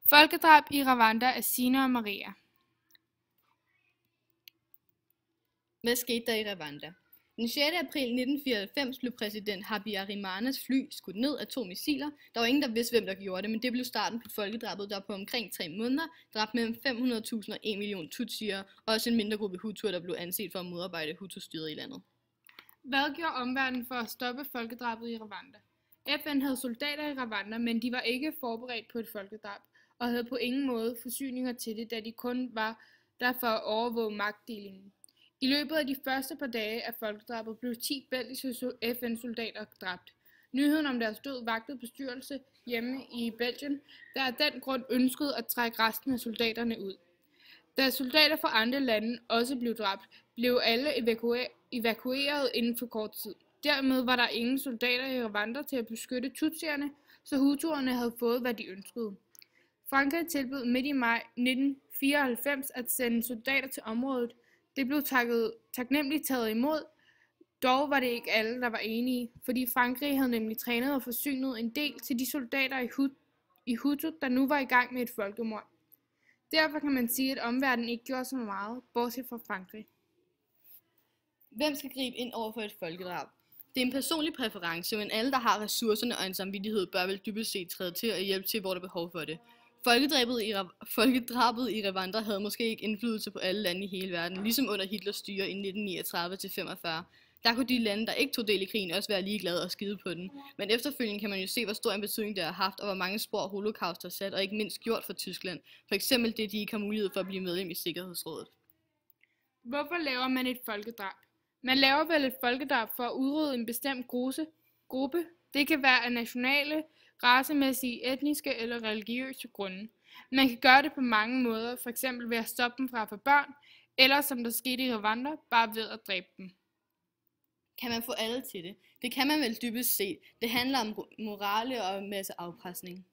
Folkedrab i Rwanda af Signe og Maria. Hvad skete der i Rwanda? Den 6. april 1994 blev præsident Habyarimanas fly skudt ned af 2 missiler. Der var ingen, der vidste, hvem der gjorde det, men det blev starten på folkedrabet, der på omkring 3 måneder dræbte mellem 500.000 og 1 million tutsiere, og også en mindre gruppe hutuer, der blev anset for at modarbejde hutu-styret i landet. Hvad gjorde omverdenen for at stoppe folkedrabet i Rwanda? FN havde soldater i Rwanda, men de var ikke forberedt på et folkedrab, og havde på ingen måde forsyninger til det, da de kun var der for at overvåge magtdelingen. I løbet af de første par dage af folkedrabet blev 10 belgiske FN-soldater dræbt. Nyheden om deres død vagtede bestyrelse hjemme i Belgien, der af den grund ønskede at trække resten af soldaterne ud. Da soldater fra andre lande også blev dræbt, blev alle evakueret inden for kort tid. Dermed var der ingen soldater i Rwanda til at beskytte tutsierne, så hutuerne havde fået, hvad de ønskede. Frankrig tilbød midt i maj 1994 at sende soldater til området. Det blev taknemmeligt taget imod, dog var det ikke alle, der var enige, fordi Frankrig havde nemlig trænet og forsynet en del til de soldater i Hutu, der nu var i gang med et folkemord. Derfor kan man sige, at omverdenen ikke gjorde så meget, bortset fra Frankrig. Hvem skal gribe ind over for et folkedrab? Det er en personlig præference, men alle, der har ressourcerne og en samvittighed, bør vel dybest set træde til og hjælpe til, hvor der er behov for det. Folkedrabet i Rwanda havde måske ikke indflydelse på alle lande i hele verden, ligesom under Hitlers styre i 1939-45. Der kunne de lande, der ikke tog del i krigen, også være ligeglade og skide på den. Men efterfølgende kan man jo se, hvor stor en betydning det har haft, og hvor mange spor holocaust har sat, og ikke mindst gjort for Tyskland. For eksempel det, de ikke har mulighed for at blive medlem i Sikkerhedsrådet. Hvorfor laver man et folkedrab? Man laver vel et folkedrab for at udrydde en bestemt gruppe. Det kan være af nationale, racemæssige, etniske eller religiøse grunde. Man kan gøre det på mange måder, f.eks. ved at stoppe dem fra at få børn, eller som der skete i Rwanda, bare ved at dræbe dem. Kan man få alle til det? Det kan man vel dybest set. Det handler om morale og en masse afpresning.